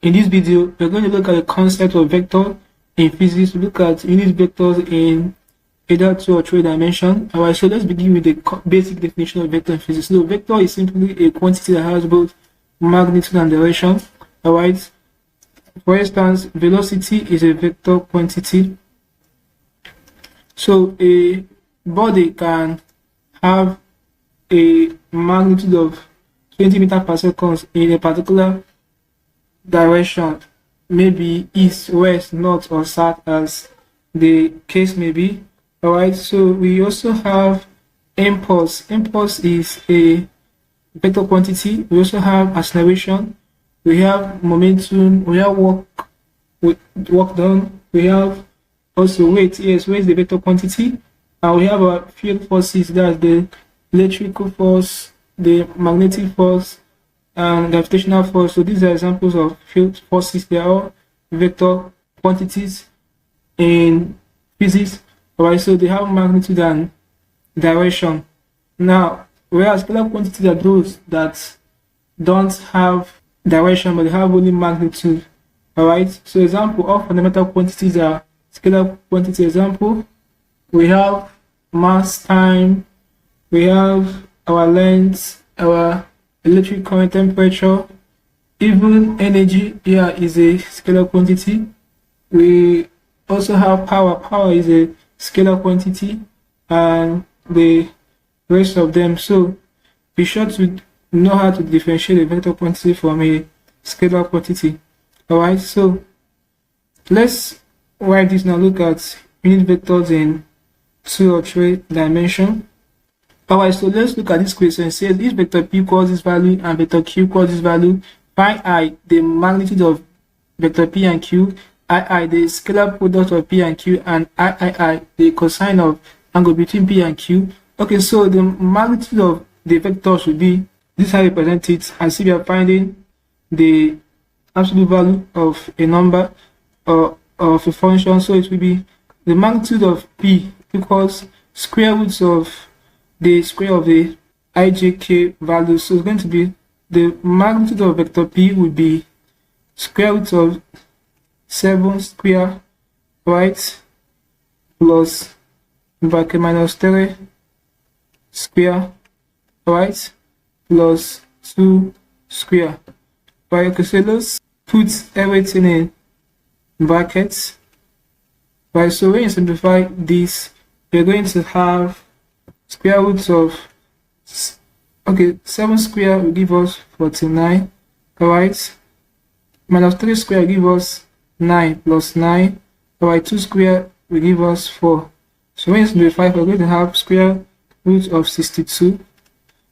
In this video, we're going to look at the concept of vector in physics. We look at unit vectors in either 2 or 3 dimensions. Alright, so let's begin with the basic definition of vector in physics. So vector is simply a quantity that has both magnitude and direction. Alright, for instance, velocity is a vector quantity. So a body can have a magnitude of 20 meters per second in a particular direction, maybe east, west, north, or south, as the case may be. Alright, so we also have impulse. Impulse is a vector quantity. We also have acceleration. We have momentum. We have work done. We have also weight. Yes, weight is the vector quantity. And we have our field forces. That's the electrical force, the magnetic force, and gravitational force. So these are examples of field forces. They are all vector quantities in physics. Alright, so they have magnitude and direction. Now, whereas scalar quantities are those that don't have direction but they have only magnitude. Alright, so example of fundamental quantities are scalar quantity. Example, we have mass, time, we have our length, our electric current, temperature, even energy here is a scalar quantity. We also have power. Power is a scalar quantity, and the rest of them. So be sure to know how to differentiate a vector quantity from a scalar quantity. Alright, so let's write this now. Look at unit vectors in 2 or 3 dimensions. Alright, so let's look at this question. It says if vector p equals this value and vector q equals this value, find I, the magnitude of vector p and q, I, the scalar product of p and q, and I, the cosine of angle between p and q. Okay, so the magnitude of the vector should be, this is how we present it, as if we are finding the absolute value of a number or of a function. So it will be the magnitude of p equals square roots of the square of the ijk value. So it's going to be the magnitude of vector p would be square root of 7 square, right, plus bracket minus 3 square, right, plus 2 square. Right, okay, so let's put everything in brackets. Right, so when you simplify this, you're going to have square roots of, okay, 7 square will give us 49, alright, minus 3 square will give us 9 plus 9, alright, 2 square will give us 4. So when you simplify, we're going to have square root of 62.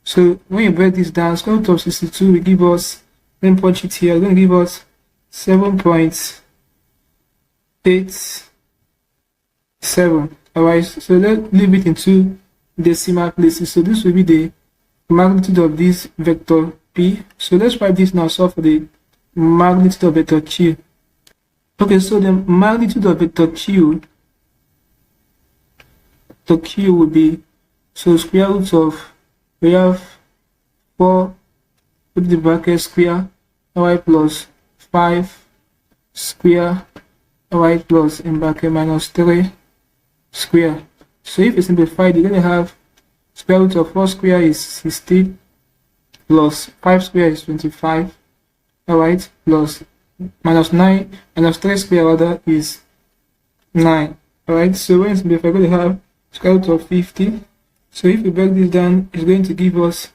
So when you break this down, square root of 62 will give us, let me punch it here, it's going to give us 7.87. Alright, so let's leave it into decimal places. So this will be the magnitude of this vector p. So let's write this now. Solve for the magnitude of vector q. Okay, so the magnitude of vector q would be, so square root of, we have 4, put the bracket square, alright, plus 5 square, alright, plus in bracket minus 3 square. So if you simplify, you're going to have square root of 4 square is 16, plus 5 square is 25, alright, plus minus 9, minus 3 square rather is 9, alright. So when you simplify, you're going to have square root of 50. So if you break this down, it's going to give us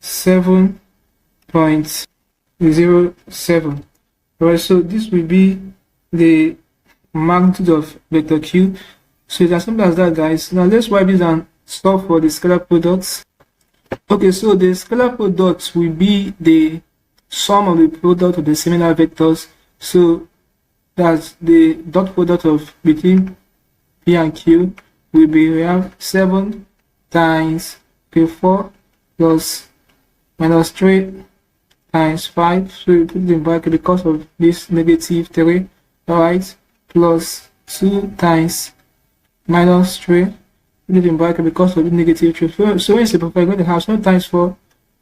7.07. Alright, so this will be the magnitude of vector q. So it's as simple as that, guys. Now let's write this and solve for the scalar products. Okay, so the scalar product will be the sum of the product of the similar vectors. So that's the dot product of between p and q will be, we have 7 times p4 plus minus 3 times 5. So we put it in bracket because of this negative 3, alright, plus 2 times minus 3, put it in bracket because of the negative 3. So when you simplify, you're going to have 7 times 4,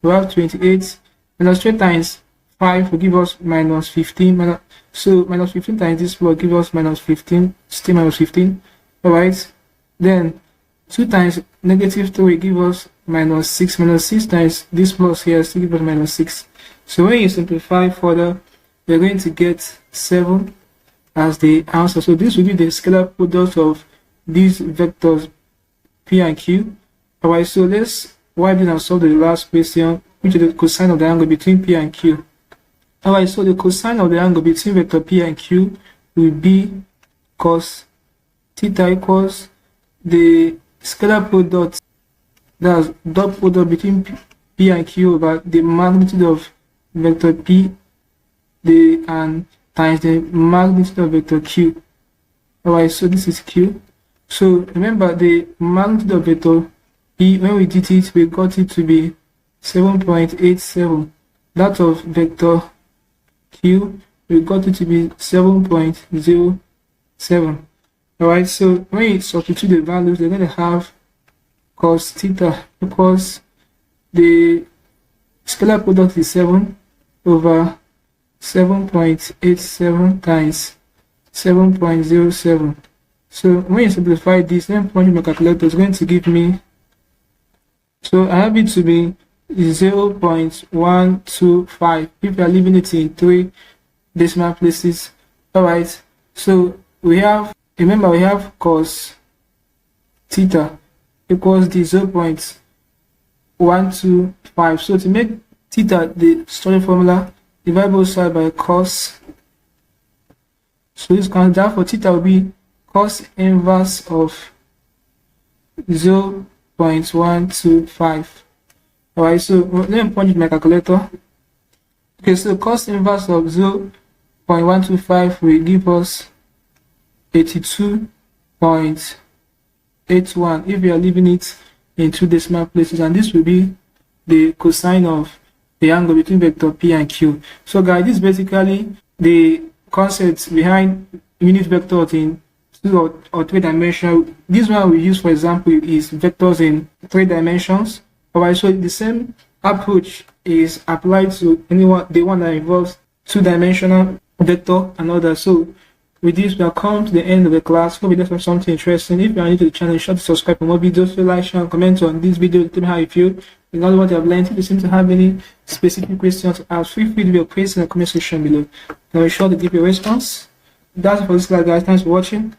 we have 28, minus 3 times 5 will give us minus 15. So minus 15 times this will give us minus 15, still minus 15. Alright, then 2 times negative 3 will give us minus 6. Minus 6 times this plus here still give us minus 6. So when you simplify further, we're going to get 7 as the answer. So this will be the scalar product of these vectors P and Q. Alright, so let's wipe it and solve the last question, which is the cosine of the angle between P and Q. Alright, so the cosine of the angle between vector P and Q will be cos theta equals the scalar product, that's dot product between P and Q over the magnitude of vector P and times the magnitude of vector Q. Alright, so this is Q. So remember the magnitude of vector P, when we did it, we got it to be 7.87. That of vector Q, we got it to be 7.07. Alright, so when you substitute the values, they're going to have cos theta equals the scalar product is 7 over 7.87 times 7.07. So when you simplify this, then punch my calculator, is going to give me, so I have it to be 0.125 if you are leaving it in 3 decimal places. Alright, so we have, remember we have cos theta equals the 0.125. So to make theta the standard formula, divide both sides by cos. So this can, therefore theta will be cos inverse of 0.125. Alright, so let me punch my calculator. Okay, so cos inverse of 0.125 will give us 82.81 if we are leaving it in 2 decimal places, and this will be the cosine of the angle between vector P and Q. So guys, this is basically the concept behind unit vectors in 2 or 3 dimensions. This one we use, for example, is vectors in 3 dimensions. Alright, so the same approach is applied to the one that involves 2-dimensional vector and others. So with this, we have come to the end of the class. Hope you learned something interesting. If you are new to the channel, be sure to subscribe for more videos. Feel like, share, and comment on this video. Tell me how you feel regarding what you have learned. If you seem to have any specific questions to ask, feel free to leave your questions in the comment section below. I'll be sure to give you a response. That's it for this class, guys. Thanks for watching.